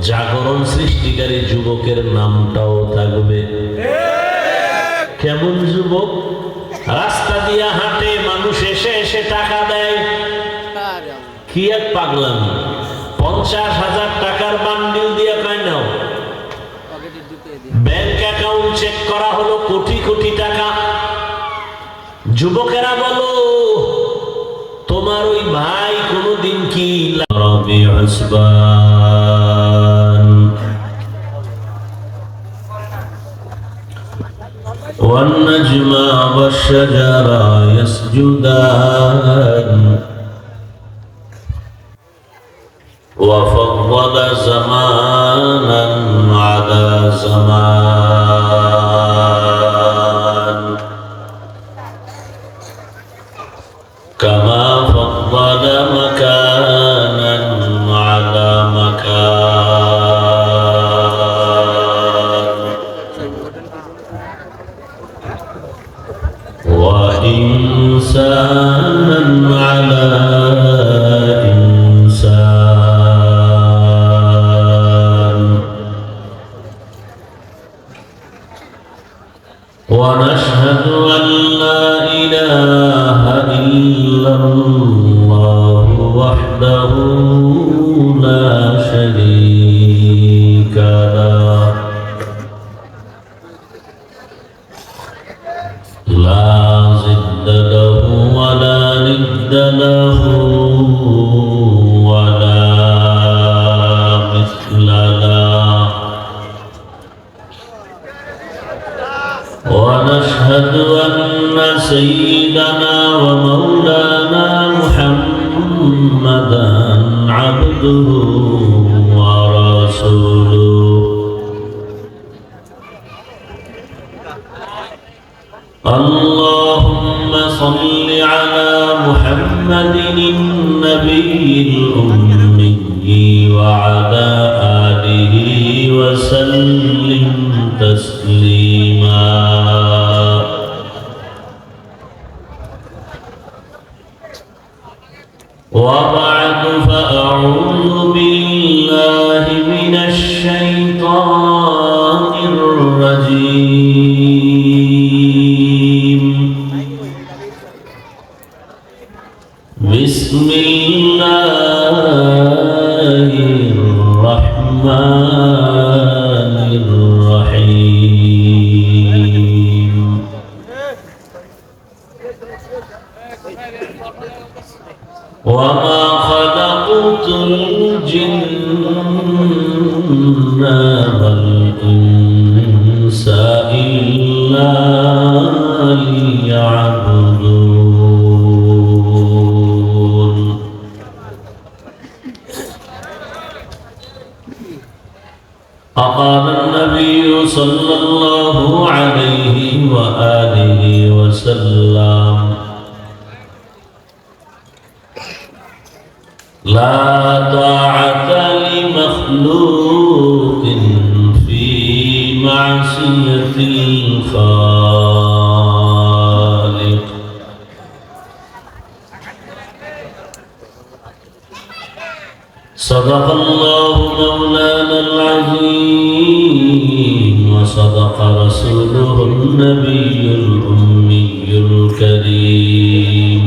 জাগরণ সৃষ্টিকারী যুবকের নামটাও থাকবে। কেমন যুবক? রাস্তা দিয়া হাঁটে, মানুষ এসে এসে টাকা দেয়। কি এক পাগলামি! 50,000 টাকার বান্ডিল দিয়ে কয় নাও। ব্যাংক অ্যাকাউন্ট চেক করা হলো, কোটি কোটি টাকা। যুবকেরা বলো, তোমার ওই ভাই কোনদিন কি والنجم والشجر يسجدان وفضل زمانا على زمان كما فضل مكانا على مكان وإنسانا على إنسان ونشهد أن لا إله إلا الله وحده لا شريك له لا ضد له ولا ند له ولا مثل له ونشهد أن سيدنا ومولانا محمدا عبده ورسوله اللهم صل على محمد النبي الأمي وعلى آله وسلم تسليما وبعد فأعوذ بالله من الشيطان الرجيم بسم الله الرحمن الرحيم وما خلقت الجن والإنس إلا ليعبدون فقال النبي صلى الله عليه وآله وسلم لا طاعة لمخلوق في معصية الخالق صدق الله مولانا العظيم وصدق رسوله النبي الأمي الكريم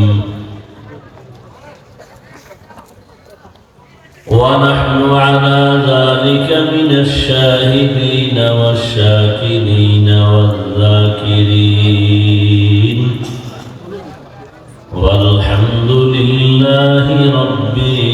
ونحن على ذلك من الشاهدين والشاكرين والذاكرين والحمد لله رب العالمين.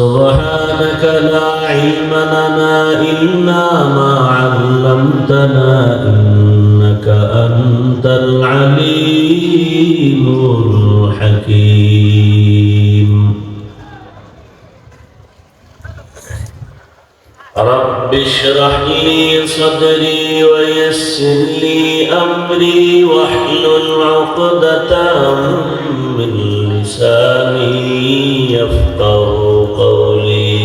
سبحانك لا علم لنا إلا ما علمتنا إنك أنت العليم الحكيم. رب اشرح لي صدري ويسر لي أمري واحلل عقدة من لساني يفقهوا قولي.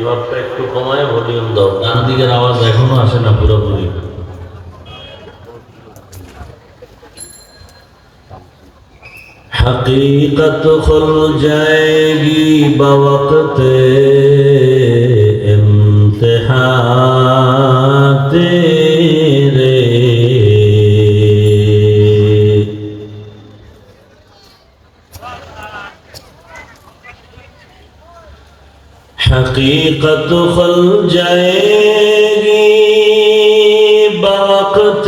রিভাবটা একটু কমায় ভলিউম দাও, ডান দিকের আওয়াজ এখনো আসে না পুরোপুরি। हकीकत खुल जाएगी बवक्त इम्तिहा तेरे, हकीकत खुल जाएगी बवक्त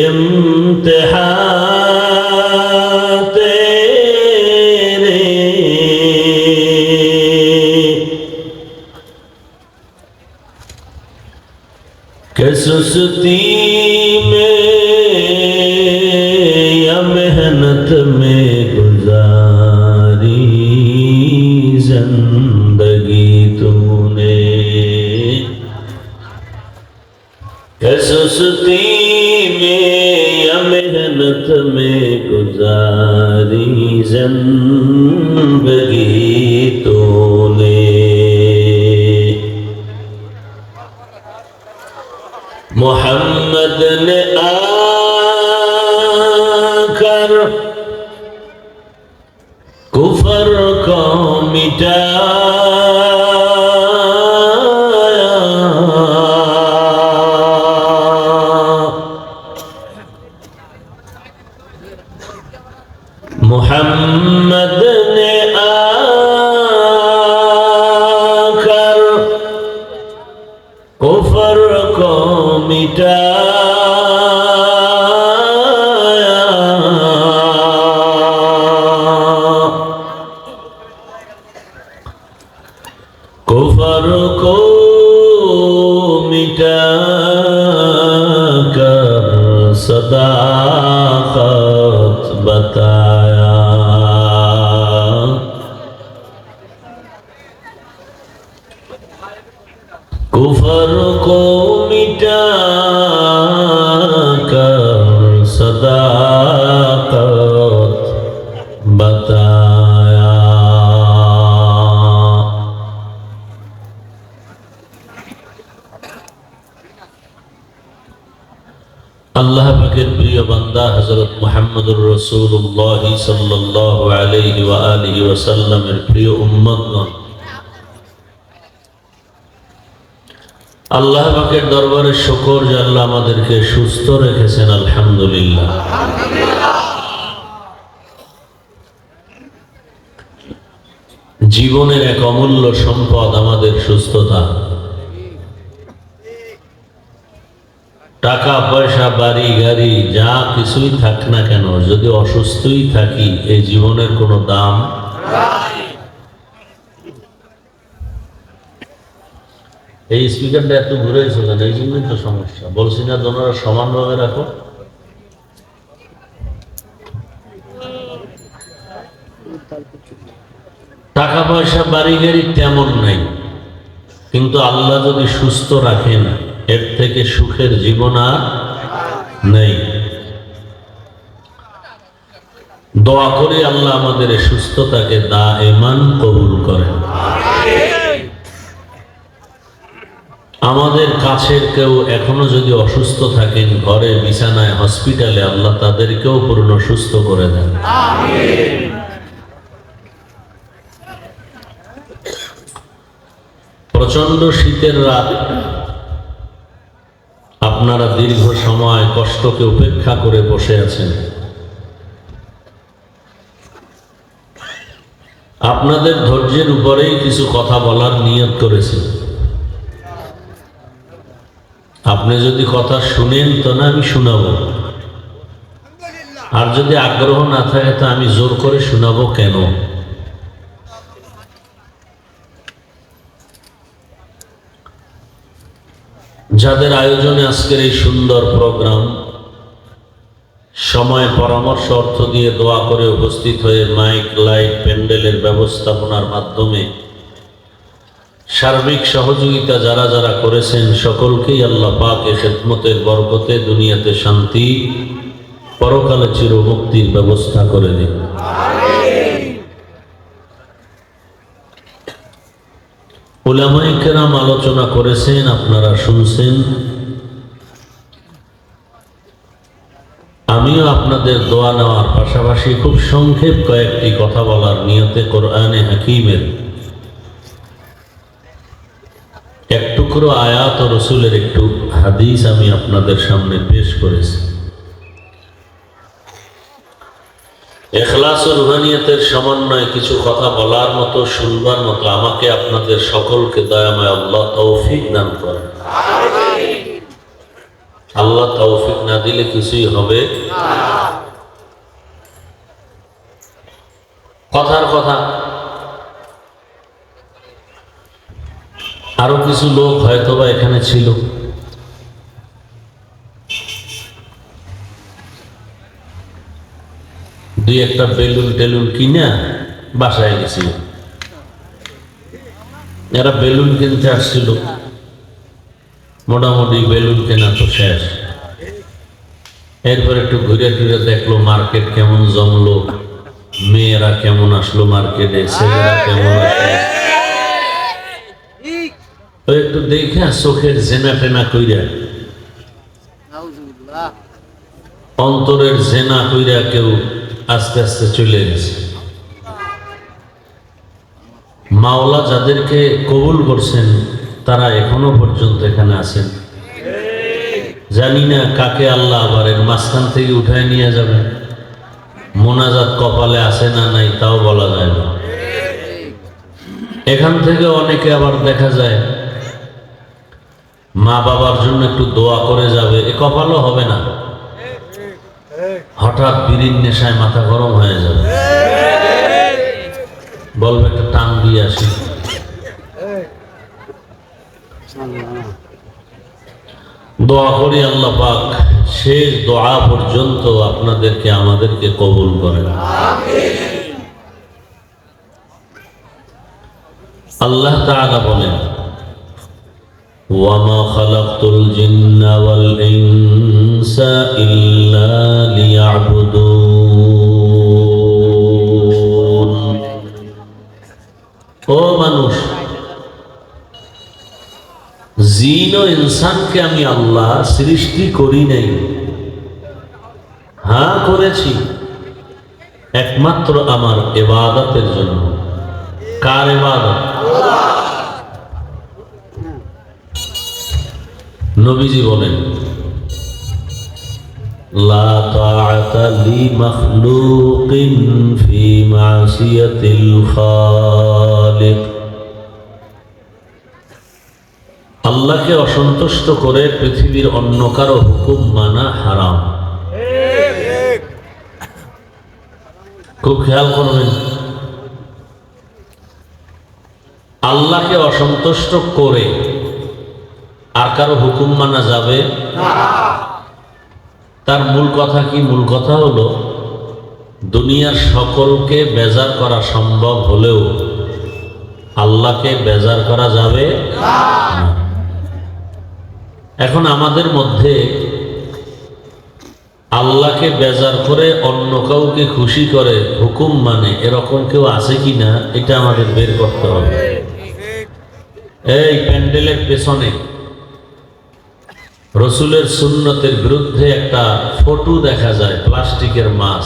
इम्तिहा सुस्ती में या मेहनत में गुजारी जिंदगी तूने, सुस्ती में या मेहनत में गुजारी जिंदगी तूने। मोहम्मद ने आकर कुफर को मिटाया, मोहम्मद ने आकर कुफर को मिटाया, कुफर को मिटाकर सदाकत बताया, कुफर को मिटाकर सदाकत बताया। अल्लाह पाकेर प्रिय बंदा हजरत मुहम्मदुर रसूलुल्लाह सल्लल्लाहु अलैहि व आलिहि वसल्लमेर प्रिय उम्मतगण, আল্লাহ পাকের দরবারে শুকর যে আল্লাহ আমাদেরকে সুস্থ রেখেছেন, আলহামদুলিল্লাহ। জীবনের এক অমূল্য সম্পদ আমাদের সুস্থতা। টাকা পয়সা বাড়ি গাড়ি যা কিছুই থাক না কেন, যদি অসুস্থই থাকি এই জীবনের কোনো দাম নাই। এই স্পিকারটা এত ঘুরে কেন, এই জন্যই তো সমস্যা। বলছি না দোনোরা সমানভাবে রাখো। টাকা পয়সা বাড়ি গাড়ি তেমন নাই, কিন্তু আল্লাহ যদি সুস্থ রাখেন এর থেকে সুখের জীবন আর নেই। দোয়া করি আল্লাহ আমাদের সুস্থতাকে দায়েমান কবুল করেন। আমাদের কাছের কেউ এখনো যদি অসুস্থ থাকেন, ঘরে বিছানায় হসপিটালে, আল্লাহ তাদেরকেও পূর্ণ সুস্থ করে দেন। প্রচন্ড শীতের রাত, আপনারা দীর্ঘ সময় কষ্টকে উপেক্ষা করে বসে আছেন। আপনাদের ধৈর্যের উপরেই কিছু কথা বলার নিয়ত করেছি। আপনি যদি কথা শুনেন তো না আমি শোনাবো, আর যদি আগ্রহ না থাকে তো আমি জোর করে শোনাবো কেন? যাদের আয়োজনে আজকের এই সুন্দর প্রোগ্রাম, সময় পরামর্শ অর্থ দিয়ে দোয়া করে উপস্থিত হয়ে মাইক লাইট প্যান্ডেলের ব্যবস্থাপনার মাধ্যমে সার্বিক সহযোগিতা যারা যারা করেছেন সকলকেই আল্লাহ পাক এ খেদমতের বরকতে দুনিয়াতে শান্তি, পরকালে চিরমুক্তির ব্যবস্থা করে দিন। উলামায়ে কেরাম আলোচনা করেছেন, আপনারা শুনছেন। আমিও আপনাদের দোয়া নেওয়ার পাশাপাশি খুব সংক্ষেপ কয়েকটি কথা বলার নিয়তে কোরআনে হাকিমের এক টুকরো আয়াত ও রসুলের একটু হাদিস আমি আপনাদের সামনে পেশ করেছি। ইখলাস ও রুহানিয়তের সমন্বয়ে কিছু কথা বলার মতো, শুনবার মতো আমাকে আপনাদের সকলকে দয়াময় আল্লাহ তৌফিক দান করেন। আল্লাহ তৌফিক না দিলে কিছুই হবে না। কথার কথা, আরো কিছু লোক হয়তোবা এখানে ছিল, দুই একটা বেলুন টেলুন কিনা বাসায় গেছিল। এরা বেলুন কিনতে আসছিল, মোটামুটি বেলুন কেনা তো শেষ। এরপর একটু ঘুরে ঘুরে দেখলো মার্কেট কেমন জমলো, মেয়েরা কেমন আসলো মার্কেটে, ছেলেরা কেমন আসলো, একটু দেখে চোখের জেনা টেনা কইরা, অন্তরের জেনা কইরা কেউ আস্তে আস্তে চলে গেছে। মাওলা যাদেরকে কবুল করছেন তারা এখনো পর্যন্ত এখানে আছেন। জানি না কাকে আল্লাহ আবার এর মাঝখান থেকে উঠায় নিয়ে যাবেন। মোনাজাত কপালে আছে না নাই তাও বলা যায় না। এখান থেকে অনেকে আবার দেখা যায় মা বাবার জন্য একটু দোয়া করে যাবে, এ কপালও হবে না। হঠাৎ বিড়ির নেশায় মাথা গরম হয়ে যাবে, বলবে একটা টান দিয়ে আসি। দোয়া করি আল্লাহ পাক শেষ দোয়া পর্যন্ত আপনাদেরকে আমাদেরকে কবুল করেন। আল্লাহ তাআলা বলেন, ওয়ামা খালাকতুল জিন্না ওয়াল ইনসা ইল্লা লিয়াবুদুন। ও মানুষ, জিন ও ইনসানকে আমি আল্লাহ সৃষ্টি করি নাই, হ্যাঁ করেছি একমাত্র আমার ইবাদতের জন্য। কার ইবাদত? নবীজি বলেন, লা তাআতা লিমাখলুকিন ফি মাসিয়াতিল খালিক। আল্লাহকে অসন্তুষ্ট করে পৃথিবীর অন্য কারো হুকুম মানা হারাম। খুব খেয়াল করবেন, আল্লাহকে অসন্তুষ্ট করে আর কারো হুকুম মানা যাবে না। তার মূল কথা কি? মূল কথা হলো দুনিয়ার সকলকে বেজার করা সম্ভব হলেও আল্লাহকে বেজার করা যাবে না। এখন আমাদের মধ্যে আল্লাহকে বেজার করে অন্য কাউকে খুশি করে হুকুম মানে এরকম কেউ আছে কিনা এটা আমাদের বের করতে হবে। এই প্যান্ডেলের পেছনে রসুলের সুন্নতের বিরুদ্ধে একটা ফটো দেখা যায়, প্লাস্টিকের মাছ।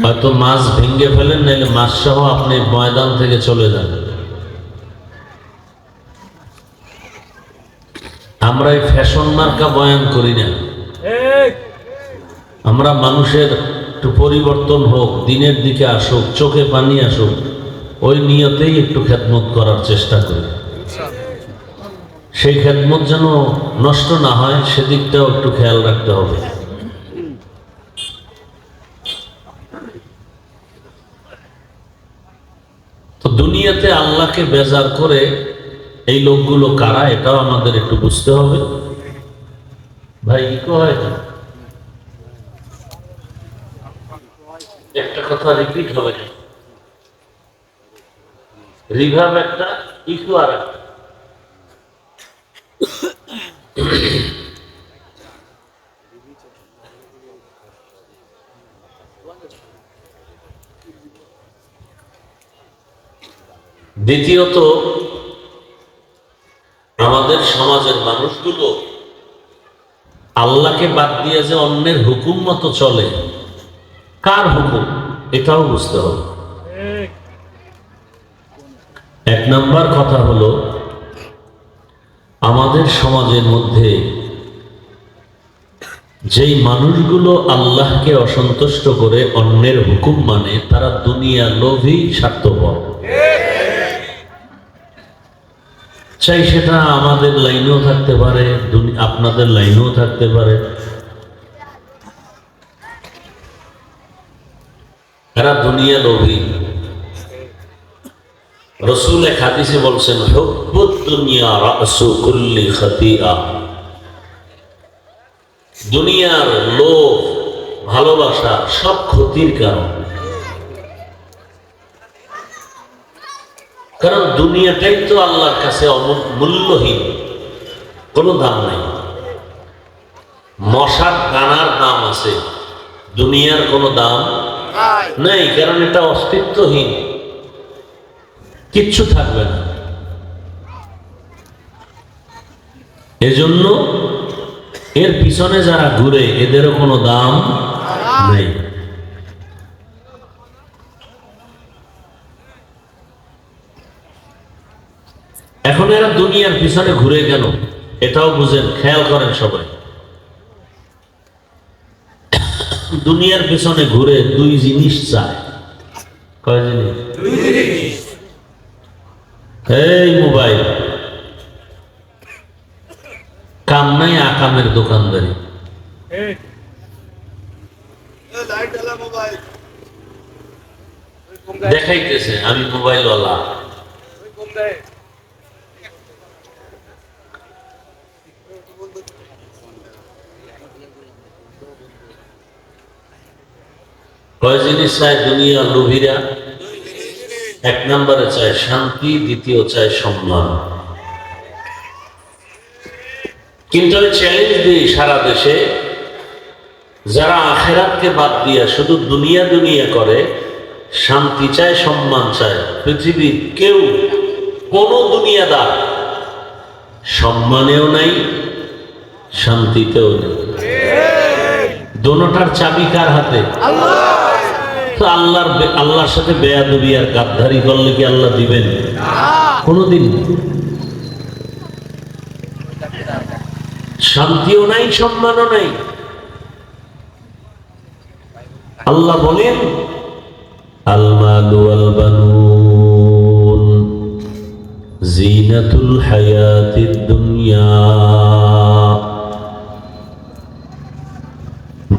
হয়তো মাছ ভেঙে ফেলেন, নাইলে মাছ সহ আপনি ময়দান থেকে চলে যান। আমরা এই ফ্যাশন মার্কা বয়ান করি না। আমরা মানুষের একটু পরিবর্তন হোক, দিনের দিকে আসুক, চোখে পানি আসুক, ওই নিয়তেই একটু খেদমত করার চেষ্টা করি। সেই খেদমত যেন নষ্ট না হয় সেদিকটাও একটু খেয়াল রাখতে হবে। তো দুনিয়াতে আল্লাহকে বেজার করে এই লোকগুলো কারা, এটাও আমাদের একটু বুঝতে হবে। ভাই ইকো হয় না, একটা কথা রিপিট হবে না, রিভার্ব একটা, ইকো আর একটা। দ্বিতীয়ত, আমাদের সমাজের মানুষগুলো আল্লাহকে বাদ দিয়ে যে অন্যের হুকুম মতো চলে, কার হুকুম এটাও বুঝতে হবে। এক নাম্বার কথা হলো, আমাদের সমাজের মধ্যে যেই মানুষগুলো আল্লাহকে অসন্তুষ্ট করে অন্যের হুকুম মানে, তারা দুনিয়া লোভী, স্বার্থপর। চাই সেটা আমাদের লাইনেও থাকতে পারে, আপনাদের লাইনেও থাকতে পারে। এরা দুনিয়া লোভী। রাসূল এক হাদিসে বলছেন, হুব্বুদ দুনিয়া রাসু কুল্লি খাতিআ। দুনিয়ার লোভ, ভালোবাসা সব ক্ষতির কারণ। কারণ দুনিয়াটাই তো আল্লাহর কাছে মূল্যহীন, কোনো দাম নাই। মশার দানার দাম আছে, দুনিয়ার কোনো দাম নাই, কারণ এটা অস্তিত্বহীন, কিচ্ছু থাকবে না। এজন্য এর পিছনে যারা ঘুরে, এদেরও কোনো দাম নেই। এখন এরা দুনিয়ার পিছনে ঘুরে কেন, এটাও বুঝেন, খেয়াল করেন সবাই। দুনিয়ার পিছনে ঘুরে দুই জিনিস চায়। কয় জিনিস? এই মোবাইল, কাম নাই আকামের দোকানদারি। দেখাইতেছে আমি মোবাইলওয়ালা। কয় জিনিস চায় দুনিয়া লোভীরা? এক নম্বরে চায় শান্তি, দ্বিতীয় চায় সম্মান। কিন্তু আমি চ্যালেঞ্জ দিই সারা দেশে, যারা আখেরাতকে বাদ দিয়া শুধু দুনিয়া দুনিয়া করে, শান্তি চায়, সম্মান চায়, পৃথিবীর কেউ কোনো দুনিয়াদার সম্মানেও নাই, শান্তিতেও নেই। দোনোটার চাবি কার হাতে? আল্লাহর সাথে বেয়াদবি আর গাদ্দারি করলে কি আল্লাহ দিবেন? কোনদিন। শান্তিও নাই, সম্মানও নাই। আল্লাহ বলেন, আল মালু ওয়াল বানুন জিনাতুল হায়াতিদ দুনিয়া।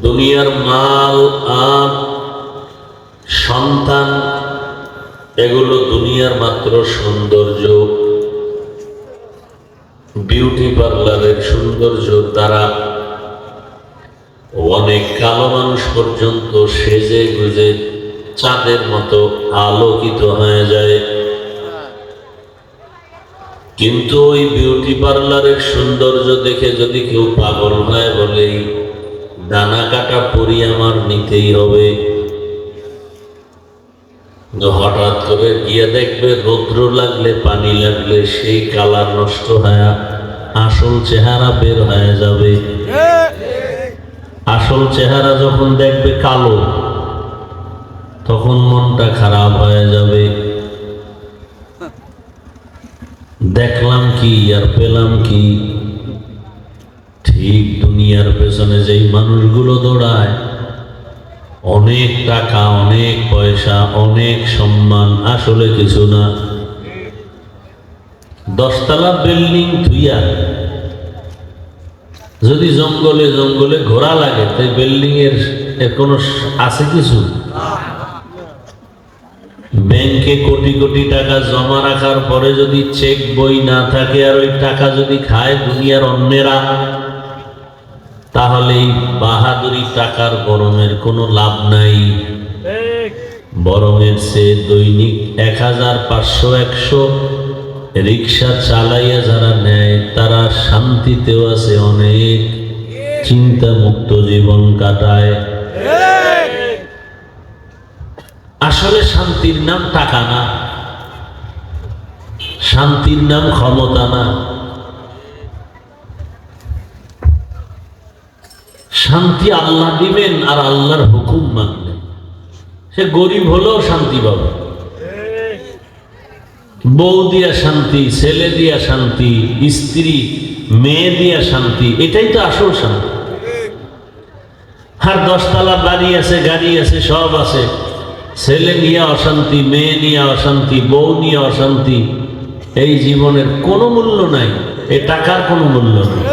দুনিয়ার মাল আর সন্তান, এগুলো দুনিয়ার মাত্র সৌন্দর্য। বিউটি পার্লারের সৌন্দর্য দ্বারা অনেক কালো মানুষ পর্যন্ত সেজে গুজে চাঁদের মতো আলোকিত হয়ে যায়। কিন্তু ওই বিউটি পার্লারের সৌন্দর্য দেখে যদি কেউ পাগল হয়, বলে ডানা কাটা পরি আমার নিতেই হবে, হঠাৎ করে গিয়ে দেখবে রৌদ্র লাগলে, পানি লাগলে সেই কালার নষ্ট হয়ে আসল চেহারা বের হয়ে যাবে। আসল চেহারা যখন দেখবে কালো, তখন মনটা খারাপ হয়ে যাবে। দেখলাম কি আর পেলাম কি? ঠিক দুনিয়ার পেছনে যেই মানুষগুলো দৌড়ায়, অনেক টাকা, অনেক পয়সা, অনেক সম্মান, আসলে কিছু না। 10 তলা বিল্ডিং থুইয়া যদি জঙ্গলে জঙ্গলে ঘোরা লাগে, তাই বিল্ডিং এর কোনো আছে কিছু? ব্যাংকে কোটি কোটি টাকা জমা রাখার পরে যদি চেক বই না থাকে, আর ওই টাকা যদি খায় দুনিয়ার অন্যেরা, তাহলে বাহাদুরি টাকার গরমের কোনো লাভ নাই। বরং এর চেয়ে দৈনিক 1000, 500, 100 রিক্সা চালাইয়া যারা নেয়, তারা শান্তিতেও আছে, অনেক চিন্তা মুক্ত জীবন কাটায়। আসলে শান্তির নাম টাকা না, শান্তির নাম ক্ষমতা না। শান্তি আল্লাহ দিবেন আর আল্লাহর হুকুম মানলে। সে গরিব হলেও শান্তি পাবে। বউ দিয়া শান্তি, ছেলে দিয়া শান্তি, স্ত্রী মেয়ে দিয়া শান্তি, এটাই তো আসল শান্তি। আর 10 তলা বাড়ি আছে, গাড়ি আছে, সব আছে, ছেলে নিয়ে অশান্তি, মেয়ে নিয়ে অশান্তি, বউ নিয়ে অশান্তি, এই জীবনের কোনো মূল্য নাই। এই টাকার কোনো মূল্য নেই।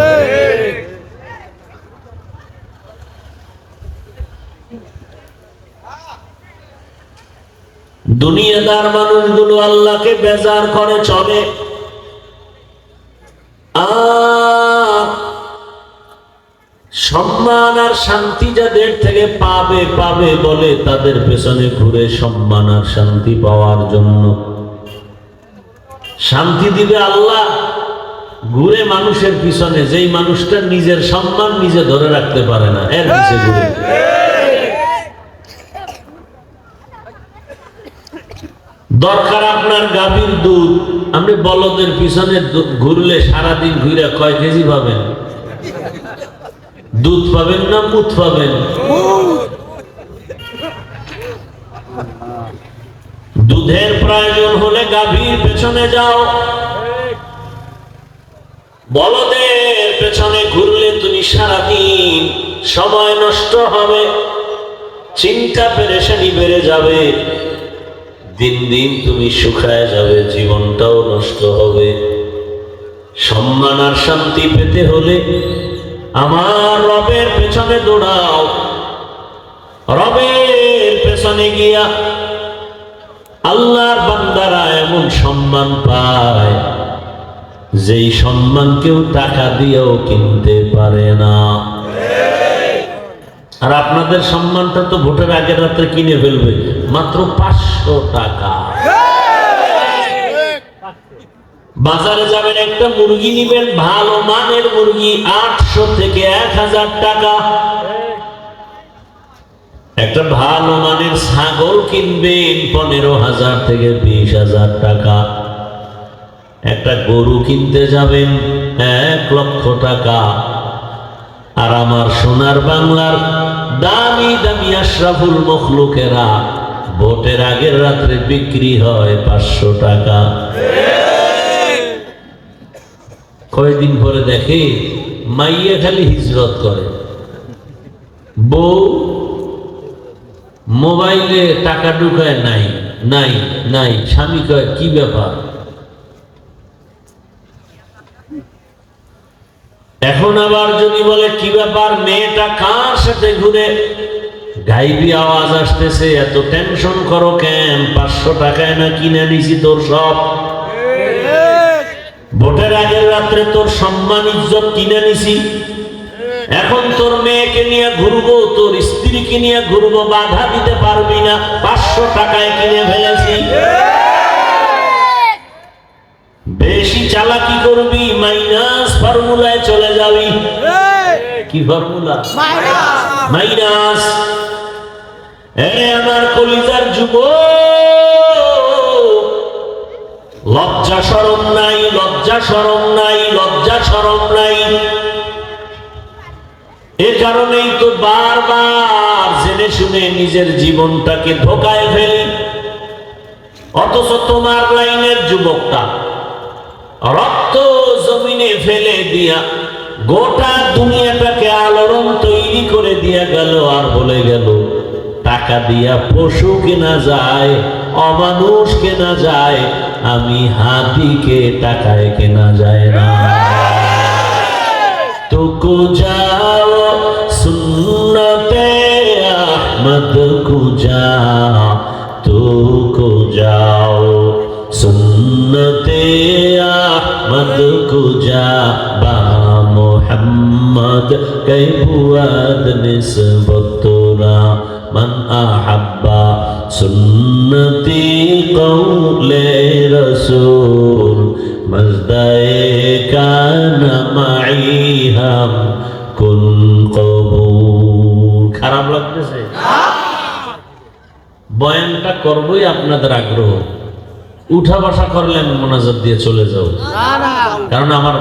দুনিয়াদার মানুষগুলো আল্লাহকে বেজার করে চলে, আর সম্মান আর শান্তি যাদের থেকে পাবে পাবে বলে তাদের পেছনে ঘুরে সম্মান আর শান্তি পাওয়ার জন্য। শান্তি দিবে আল্লাহ, ঘুরে মানুষের পিছনে, যেই মানুষটা নিজের সম্মান নিজে ধরে রাখতে পারে না, এর পিছে ঘুরে। দরকার আপনার গাভীর দুধ, আপনি বলদের পিছনে ঘুরলে সারাদিন ঘুরে কয় কেজি পাবেন? দুধ পাবেন না মুত পাবেন? দুধের প্রয়োজন হলে গাভীর পেছনে যাও, বলদের পেছনে ঘুরলে তুমি সারাদিন সময় নষ্ট হবে, চিন্তা পেরেশানি বেড়ে যাবে, দিন দিন তুমি শুকায় যাবে, জীবনটাও নষ্ট হবে। সম্মান আর শান্তি পেতে হলে আমার রবের পেছনে দৌড়াও। রবের পেছনে গিয়া আল্লাহর বান্দারা এমন সম্মান পায় যেই সম্মান কেউ টাকা দিয়েও কিনতে পারে না। আর আপনাদের সম্মানটা তো ভোটের আগের রাত্রে কিনে ফেলবে মাত্র 500 টাকা। বাজারে যাবেন, একটা মুরগি নিবেন, ভালো মানের মুরগি 800 থেকে 1000 টাকা। একটা ভালো মানের ছাগল কিনবেন 15,000 থেকে 20,000 টাকা। একটা গরু কিনতে যাবেন 1 লক্ষ টাকা। আর আমার সোনার বাংলার দামি দামি আশরাফুল মখলুকেরা ভোটের আগের রাত্রে বিক্রি হয় 500 টাকা। কয়েকদিন পরে দেখে মাইয়া খালি হিজরত করে, বউ মোবাইলে টাকা ঢুকায় নাই নাই নাই, স্বামী কয় কি ব্যাপার? এখন আবার যদি বলে কি ব্যাপার, মেয়েটা কার সাথে ঘুরে, গাইবি আওয়াজ আসতেছে, এত টেনশন করো কেন? 500 টাকায় না কিনে নিছি তোর সব। ভোটের আগের রাত্রে তোর সম্মান ইজ্জত কিনে নিছি, এখন তোর মেয়েকে নিয়ে ঘুরবো, তোর স্ত্রীকে নিয়ে ঘুরবো, বাধা দিতে পারবি না, 500 টাকায় কিনে ফেলেছি। বেশি চালাকি করবি, মাইনাস ফর্মুলায় চলে যাবি। কি ফর্মুলা? মাইনাস। আমার কলিজার যুবক, লজ্জা শরম নাই, লজ্জা শরম নাই, লজ্জা শরম নাই। এ কারণেই তো বারবার জেনে শুনে নিজের জীবনটাকে ধোকায় ফেলি। অথচ তোমার লাইনের যুবকটা রক্ত জমিনে ফেলে দিয়া গোটা দুনিয়াটাকে আলোড়ন তৈরি করে দিয়া গেল, আর বলে গেল টাকা দিয়া পশু কেনা যায়, অমানুষ কেনা যায়, আমি হাতিকে টাকায় কেনা যায় না। তুকু যাও সুন্নতে আহমদ কুজা, তুকু যাও সুন্নতে আহমদ কুজা, বা মুহাম্মদ কে বুয়াদ নিসবতরা, মান আহাব্বা সুন্নতি কৌলে রসূল, মজদায়ে কানা মাই হাম কুন কবুল। খারাপ লাগতেছে? বয়ানটা করবই আপনাদের আগ্রহ, উঠা বসা করলে আমি মোনাজাত দিয়ে চলে যাও, কারণ আমার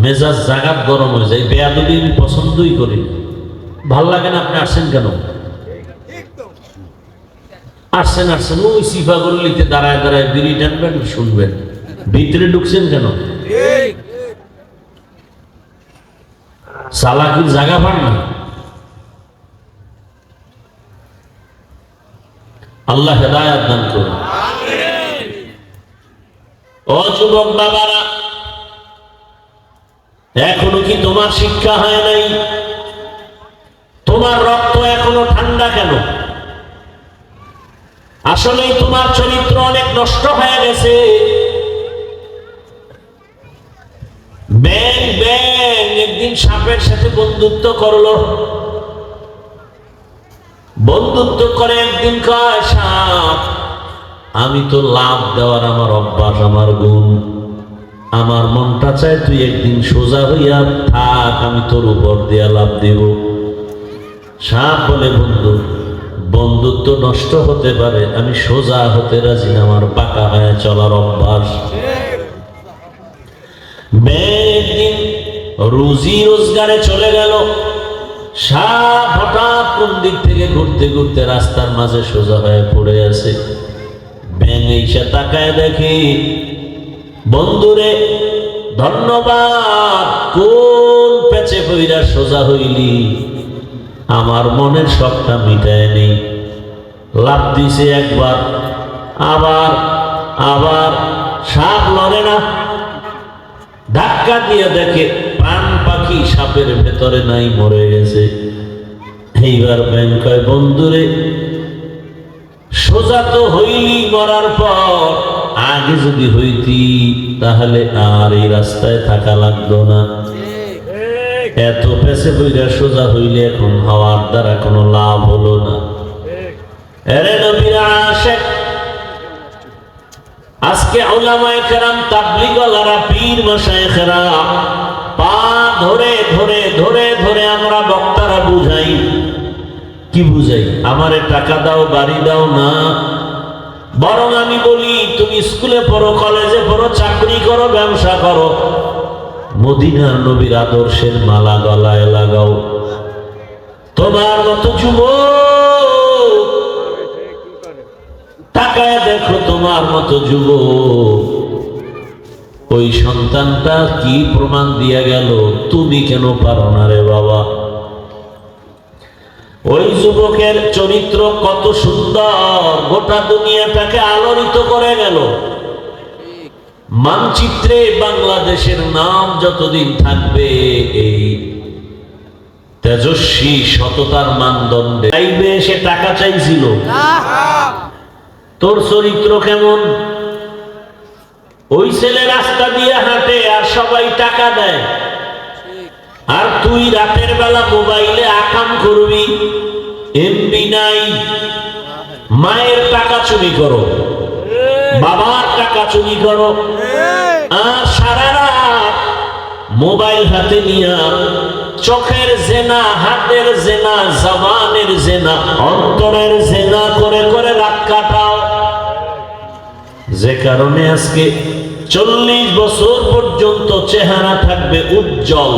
মেজাজ জাগাত গরম হয়ে যায়। বেয়াদবি আমি পছন্দই করি না, ভাল লাগে না। আপনি আসছেন কেন? আসছেন ওই সিফা গল্লিতে দাঁড়ায় দাঁড়ায় বিড়ি টানবেন, শুনবেন। ভিতরে ঢুকছেন কেন? চালাকির জায়গা পান না। আল্লাহ হেদায়েত দান করুন। ও যুবক বাবারা, এখনো কি তোমার শিক্ষা হয় নাই? তোমার রক্ত এখনো ঠান্ডা কেন? আসলে তোমার চরিত্র অনেক নষ্ট হয়ে গেছে। ব্যাং ব্যাং একদিন সাপের সাথে বন্ধুত্ব করলো, বন্ধুত্ব করে একদিন কয় সাপ, আমি তো লাভ দেওয়ার আমার অভ্যাস, আমার গুণ, আমার মনটা চায় তুই একদিন সোজা হইয়া থাক, আমি তোর উপর দিয়া লাভ দেব। সাপ বলে, বন্ধু, বন্ধুত্ব নষ্ট হতে পারে, আমি সোজা হতে রাজি না, আমার পাকা হয়ে চলার অভ্যাস। একদিন রুজি রোজগারে চলে গেল, সাপ হঠাৎ কোন দিক থেকে ঘুরতে ঘুরতে রাস্তার মাঝে সোজা হয়ে পড়ে আছে। ব্যাঙ এসে তাকায় দেখে, বন্ধুরে ধন্যবাদ, কোন পেঁচে কইরা সোজা হইলি, আমার মনের শখটা মিটায় নেই। লাভ দিছে একবার, আবার আবার সাপ লড়ে না, ধাক্কা দিয়ে দেখে প্রাণ পাখি সাপের ভেতরে নাই, মরে গেছে। এইবার ব্যাঙ কয়, বন্ধুরে সোজা তো হইলি, মরার পর আগে যদি হইতি তাহলে আর এই রাস্তায় থাকা লাগতো না। এত পেছে বইরা সোজা হইলে এখন হওয়ার দ্বারা কোনো লাভ হলো না। এরে নবীর আশিক, আজকে উলামায়ে কেরাম, তাবলীগওয়ালারা, পীর মাশায়েখরা পা ধরে ধরে ধরে ধরে আমরা বক্তারা বুঝাই। কি বুঝাই? আমারে টাকা দাও, বাড়ি দাও না, বরং আমি বলি তুমি স্কুলে পড়ো, কলেজে পড়ো, চাকরি করো, ব্যবসা করো, মদিনার নবীর আদর্শের মালা গলায় লাগাও। তোমার মতো যুবক তাকায় দেখো, তোমার মতো যুবক ওই সন্তানটা কি প্রমাণ দিয়া গেল, তুমি কেন পারো না রে বাবা? ওই যুবকের চরিত্র কত সুন্দর, গোটা দুনিয়াটাকে আলোড়িত করে গেল। মানচিত্রে বাংলাদেশের নাম যতদিন থাকবে, এই তেজস্বী সততার মানদণ্ডে চাইবে। সে টাকা চাইছিল, তোর চরিত্র কেমন? ওই ছেলে রাস্তা দিয়ে হাঁটে আর সবাই টাকা দেয়, আর তুই রাতের বেলা মোবাইলে আকাম করবি, এমবি নাই, মায়ের টাকা চুরি করো, বাবার টাকা চুরি করো, আর সারা রাত মোবাইল হাতে নিয়া চোখের জেনা, হাতের জেনা, জবানের জেনা, অন্তরের জেনা করে করে রাত কাটাও। যে কারণে আজকে 40 বছর পর্যন্ত চেহারা থাকবে উজ্জ্বল,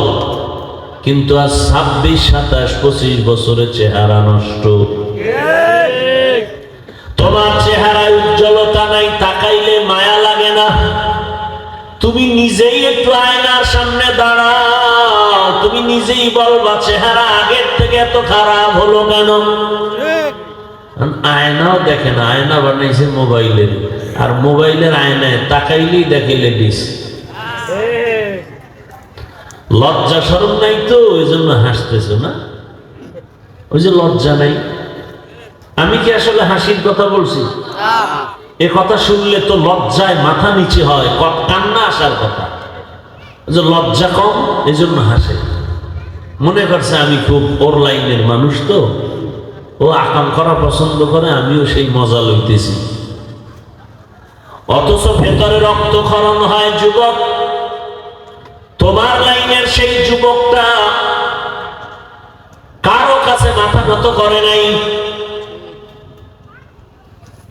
কিন্তু আজ 26, 27, 25 বছরের চেহারা নষ্ট। তোমার চেহারায় উজ্জ্বলতা নাই, তাকাইলে মায়া লাগে না। তুমি নিজেই একটু আয়নার সামনে দাঁড়াও, তুমি নিজেই বলবা চেহারা আগের থেকে এত খারাপ হলো কেন? আয়নাও দেখে না, আয়না বানাইছে মোবাইলের, আর মোবাইলের আয়নায় তাকাইলেই দেখে লেডিস। লজ্জা শরম নাই তো, ওই জন্য হাসতেছো না? ওই যে লজ্জা নাই। আমি কি আসলে হাসির কথা বলছি? এ কথা শুনলে তো লজ্জায় মাথা নিচে হয়, কান্না আসার কথা। যে লজ্জা কম, এই জন্য হাসে। মনে করছে আমি খুব ওর লাইনের মানুষ, তো ও আকাম করা পছন্দ করে, আমিও সেই মজা লইতেছি। অথচ ভেতরে রক্তক্ষরণ হয়। যুবক, তোমার লাইনের সেই যুবকটা কারো কাছে মাথা নত করে নাই।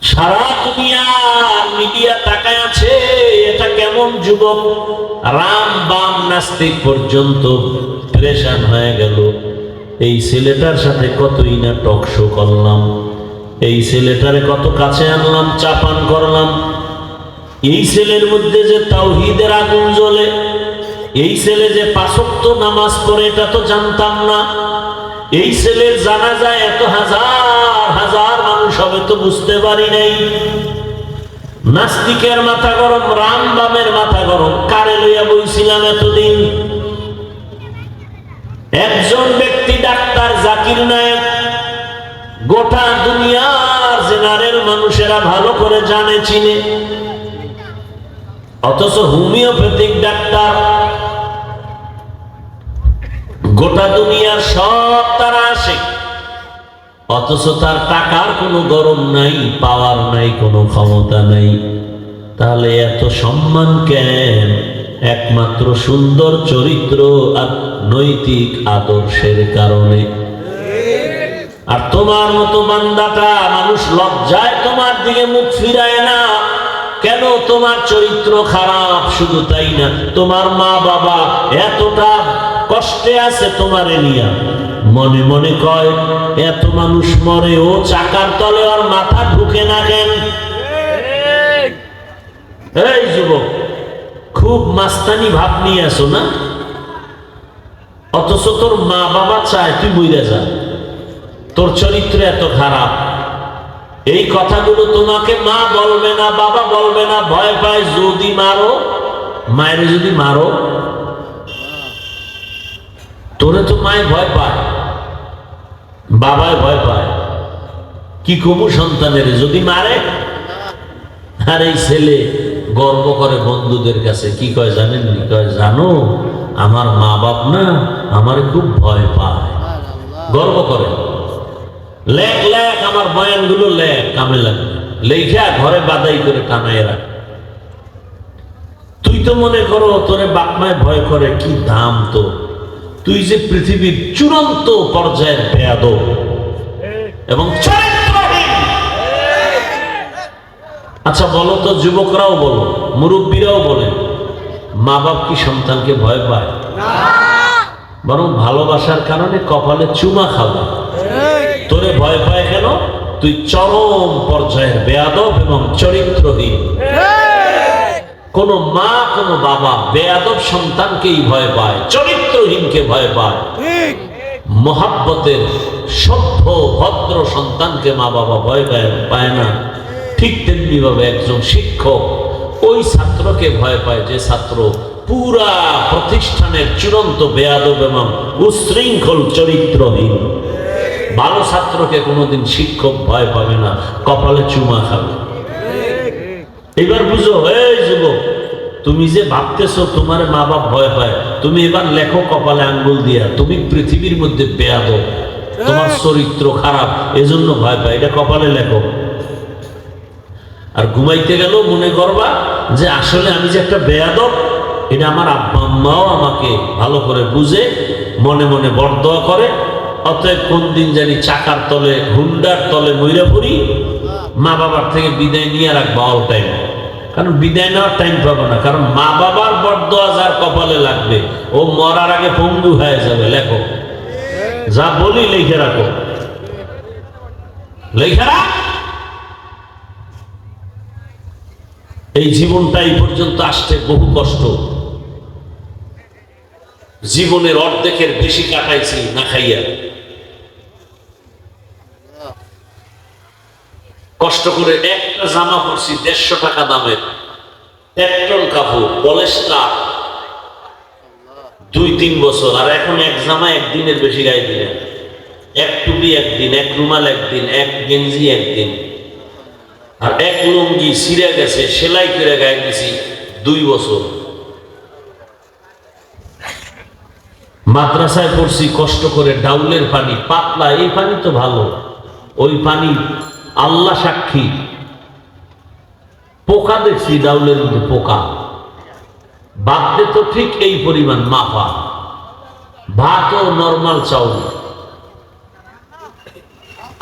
সারা দুনিয়ার দিয়া তাকায় আছে, এটা কেমন যুবক। রাম বাম নাস্তিক পর্যন্ত পরেশান হয়ে গেল। এই ছেলেটার সাথে কতই না টকশো করলাম, এই ছেলেটারে কত কাছে আনলাম, চাপান করলাম। এই ছেলের মধ্যে যে তাওহীদের আগুন জ্বলে, এই ছেলে যে পাঁচ ওয়াক্ত নামাজ পড়ে, এটা তো জানতাম না। এই ছেলের জানাজায় এত হাজার হাজার মানুষ হবে তো বুঝতে পারি নাই। নাস্তিকের মাথা গরম, রাম বামের মাথা গরম, কারে লইয়া বইছিলাম এতদিন। একজন ব্যক্তি ডাক্তার জাকির নায়েক, গোটা দুনিয়ার জেনারেল মানুষেরা ভালো করে জানে চিনে, অথচ হোমিওপ্যাথিক ডাক্তার গোটা দুনিয়ার সব তারা আসে, অথচ তার টাকার কোনো গরম নাই, পাওয়ার নাই, কোনো ক্ষমতা নাই। তাহলে এত সম্মান কেন? একমাত্র সুন্দর চরিত্র আর নৈতিক আদর্শের কারণে। আর তোমার মতো বান্দাটা মানুষ লজ্জায় তোমার দিকে মুখ ফিরায় না কেন? তোমার চরিত্র খারাপ। শুধু তাই না, তোমার মা বাবা এতটা কষ্টে আছে তোমারে নিয়া, মনে মনে কয় এত মানুষ মরে, ও চাকার তলে ওর মাথা ঢুকে না কেন? এই যুবক, খুব মাস্তানি ভাব নিয়ে আসো না, অথচ তোর মা বাবা চায় তুই মইরা যা, তোর চরিত্র এত খারাপ। এই কথাগুলো তোমাকে মা বলবে না, বাবা বলবে না, ভয় পায় যদি মারো, মায়ের যদি মারো, তোরে তো মায় ভয় পায়, বাবায় ভয় পায়। কি কমু সন্তানের যদি মারে? আর এই ছেলে গর্ব করে বন্ধুদের কাছে, কি কয় জানেন? কয় জানো আমার মা বাপ না আমার খুব ভয় পায়। গর্ব করে, লেখ লেখ আমার বয়ানগুলো লেখ, কামে লাগে, লেখা ঘরে বাদাই করে টানায় রাখ। তুই তো মনে করো তোরে বাপ মায় ভয় করে, কি দাম তো? তুই যে পৃথিবীর চূড়ান্ত পর্যায়ের বেয়াদব এবং চরিত্রহীন। আচ্ছা বলো তো, যুবকরাও বলো, মুরব্বীরাও বলে, মা বাপ কি সন্তানকে ভয় পায়? বরং ভালোবাসার কারণে কপালে চুমা খাবে। তোরে ভয় পায় কেন? তুই চরম পর্যায়ের বেয়াদব এবং চরিত্রহীন। কোন মা কোন বাবা বেয়াদব সন্তানকেই ভয় পায়, চরিত্রহীনকে ভয় পায়। মহাব্বতের সভ্য ভদ্র সন্তানকে মা বাবা ভয় পায় না। ঠিক তেমনি ভাবে একজন শিক্ষক ওই ছাত্রকে ভয় পায় যে ছাত্র পুরা প্রতিষ্ঠানের চূড়ান্ত বেয়াদব এবং উশৃঙ্খল চরিত্রহীন। ভালো ছাত্রকে কোনোদিন শিক্ষক ভয় পাবে না, কপালে চুমা খাবে। এবার বুঝো, এই যুবক, তুমি যে ভাবতেছো তোমার মা বাপ ভয় পায়, তুমি এবার লেখো কপালে আঙ্গুল দিয়া, তুমি পৃথিবীর মধ্যে বেয়াদব, তোমার চরিত্র খারাপ, এজন্য ভয় পায়। এটা কপালে লেখো। আর ঘুমাইতে গেল মনে করবা যে আসলে আমি যে একটা বেয়াদব, এটা আমার আব্বা আম্মাও আমাকে ভালো করে বুঝে, মনে মনে বরদোয়া করে। অতএব কোন দিন জানি চাকার তলে, হুন্ডার তলে মইরা পড়ি, মা বাবার থেকে বিদায় নিয়ে রাখবো অল টাইম। কারণ বিদায় নেওয়ার টাইম পাবো না, কারণ মা বাবার বরদোয়া যার কপালে লাগবে ও মরার আগে পঙ্গু হয়ে যাবে। লেখো, যা বলি লিখে রাখো, লিখে রাখ। এই জীবনটা এই পর্যন্ত আসতে বহু কষ্ট, জীবনের অর্ধেকের বেশি কাটাইছি না খাইয়া। কষ্ট করে একটা জামা পরছি 150 টাকা দামের, পেট্রোল কাপড়, পলেস্টার, 2-3 বছর। আর এখন এক জামা একদিনের বেশি গায়ে দিলেন, এক টুপি একদিন, এক রুমাল একদিন, এক গেঞ্জি একদিন, আর এক লুঙ্গি ছিঁড়ে গেছে, সেলাই করে গায়ে দিছি 2 বছর। মাদ্রাসায় পড়ছি কষ্ট করে, ডাউলের পানি পাতলা, এই পানি তো ভালো, ওই পানি আল্লাহ সাক্ষী পোকা দেখছি ডাউলের মধ্যে, পোকা। বাদে তো ঠিক এই পরিমাণ মাপা, ভাতও নরমাল চাউল,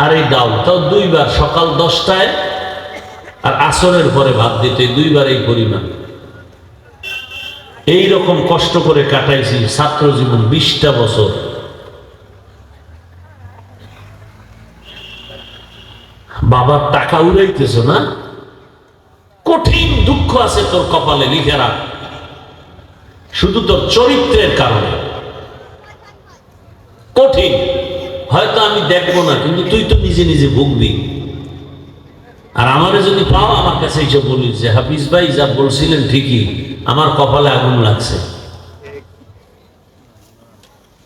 আর এই ডাউল তাও 2 বার, সকাল 10টায় আর আসরের পরে ভাত দিতে দুইবার এই পরিমাণ। এইরকম কষ্ট করে কাটাইছি ছাত্র জীবন 20টা বছর। বাবার টাকা উড়াইতেছ না, কঠিন দুঃখ আছে তোর কপালে, লিখে রাখ, শুধু তোর চরিত্রের কারণে কঠিন। হয়তো আমি দেখবো না, কিন্তু তুই তো নিজে নিজে ভুগবি। আর আমারে যদি পাও, আমার কাছে এসে বলিস যে হাফিজ ভাই যা বলছিলেন ঠিকই, আমার কপালে আগুন লাগছে,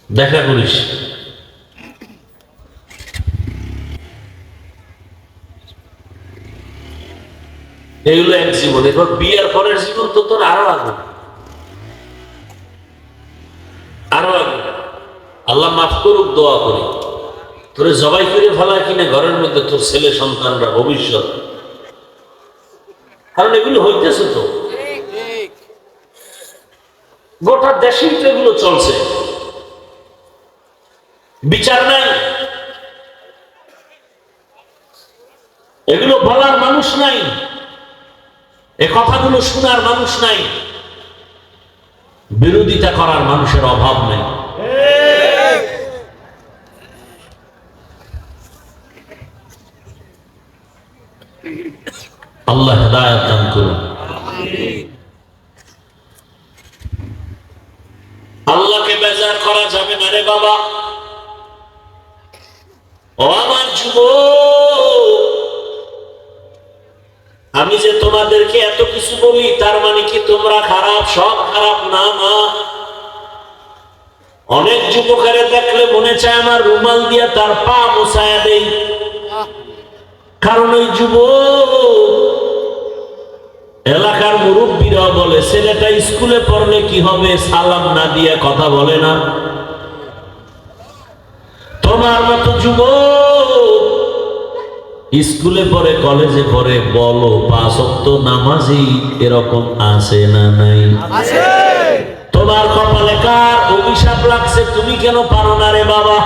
দেখা করিস। এইগুলো এক জীবন। এবার বিয়ের পরের জীবন তো তোর আরো আগুন, আরো আগুন। আল্লাহ মাফ করুক, দোয়া করি। তোরে জবাই করে ফেলা কিনা ঘরের মধ্যে তোর ছেলে সন্তানরা ভবিষ্যৎ, কারণ এগুলো হইতেছে তো গোটা দেশেই তো এগুলো চলছে, বিচার নাই, এগুলো বলার মানুষ নাই, এ কথাগুলো শোনার মানুষ নাই, বিরোধিতা করার মানুষের অভাব নেই। আল্লাহ হেদায়েত দান করুন। আল্লাহকে বেজার করা যাবে না রে বাবা। ও আমার যুবক, আমি যে তোমাদেরকে এত কিছু বলি, তার মানে কি তোমরা খারাপ? সব খারাপ না, না। অনেক যুবকের দেখলে মনে চায় আমার রুমাল দিয়ে তার পা মোছায়া দেই, কারণ ওই যুবক এলাকার মুরব্বীরা বলে ছেলেটা স্কুলে পড়লে কি হবে, সালাম না দিয়ে কথা বলে না। তোমার মতো যুবক স্কুলে পড়ে, কলেজে পড়ে, বলো 5 ওয়াক্ত নামাজি এরকম আছে না নাই? তোমার কপালে কার অভিশাপ লাগছে? তুমি কেন পারো না রে বাবা?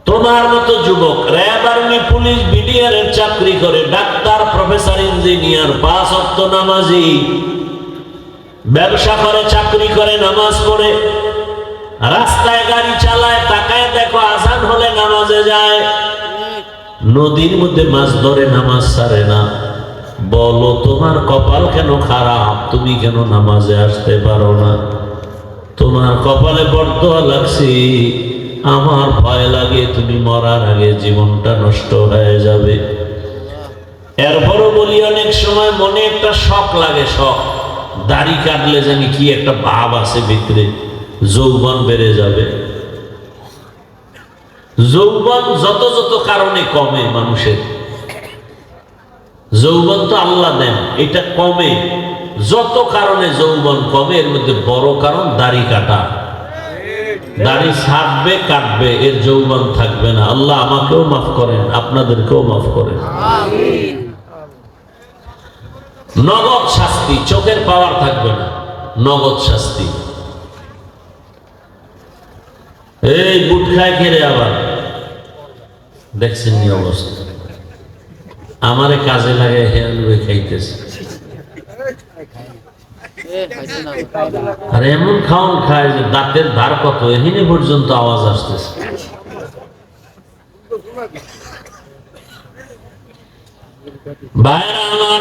তোমার মতো যুবক র্যাব, আর্মি, পুলিশ, বিডিআর এর চাকরি করে, ডাক্তার, প্রফেসর, ইঞ্জিনিয়ার, 5 ওয়াক্ত নামাজি, ব্যবসা করে, চাকরি করে, নামাজ পড়ে, রাস্তায় গাড়ি চালায়, তাকায় দেখো আজান হলে নামাজে যায়, নদীর মধ্যে মাছ ধরে, নামাজ ছাড়ে না। বলো তোমার কপাল কেন খারাপ? তুমি কেন নামাজে আসতে পারো না? তোমার কপালে বরদোয়া লাগছে। আমার ভয় লাগে তুমি মরার আগে জীবনটা নষ্ট হয়ে যাবে। এরপরও বলি, অনেক সময় মনে একটা শখ লাগে, শখ। দাড়ি কাটলে জানি কি একটা ভাব আছে ভিতরে, যৌবন বেড়ে যাবে। যৌবন যত যত কারণে কমে মানুষের, যৌবন তো আল্লাহ দেন, এটা কমে যত কারণে যৌবন কমে, এর মধ্যে বড় কারণ দাড়ি কাটা। দাড়ি ছাড়বে, কাটবে, এর যৌবন থাকবে না। আল্লাহ আমাকেও মাফ করেন, আপনাদেরকেও মাফ করেন। নগদ শাস্তি, চোখের পাওয়ার থাকবে না, নগদ শাস্তি। এই বুট খায় খেলে আবার দেখছেন নি অবস্থা, আমারে কাজে লাগে হেয়ালুয়ে খাইতেছে। আর এমন খাওয়ান খায় যে দাঁতের ধার কত এখানে পর্যন্ত আওয়াজ আসতেছে। ভাইরা আমার,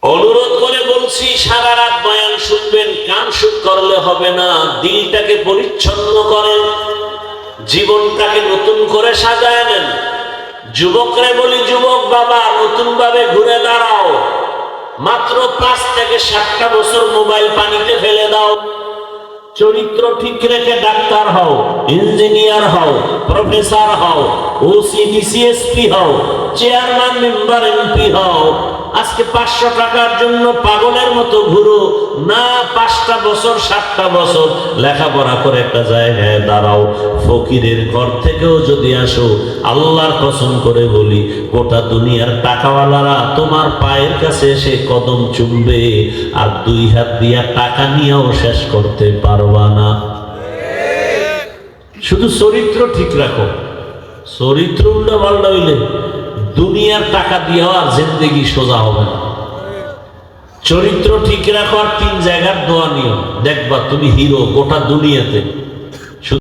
অনুরোধ করে বলছি, সারা রাত বয়ান শুনবেন, কান শুট করলে হবে না। দিলটাকে পরিচ্ছন্ন করেন, জীবনটাকে নতুন করে সাজায় নেন। যুবকরে বলি, যুবক বাবা, নতুন ভাবে ঘুরে দাঁড়াও। মাত্র 5 থেকে 7টা বছর মোবাইল পানিতে ফেলে দাও। চরিত্র ঠিক রেখে ডাক্তার হও, ইঞ্জিনিয়ার হও, প্রফেসর হও, ওসি, ডিসিএসপি হও, চেয়ারম্যান, মেম্বার, এমপি হও। আজকে 500 টাকার জন্য পাগলের মতো ঘুরো না, 5টা বছর 7টা বছর লেখাপড়া করে একটা জায়গায় দাঁড়াও। ফকিরের ঘর থেকেও যদি আসো, আল্লাহর কসম করে বলি, গোটা দুনিয়ার টাকাওয়ালারা তোমার পায়ের কাছে এসে কদম চুমবে, আর 2 হাত দিয়া টাকা নিয়েও শেষ করতে পারবা না। শুধু চরিত্র ঠিক রাখো, চরিত্র উল্টা পাল্টা হইলে দুনিয়ার টাকা দিয়েও আর জিন্দেগি সোজা হবে না। চরিত্র ঠিক রাখো আর 3 জায়গার দোয়া নিও, দেখবা তুমি হিরো গোটা দুনিয়াতে।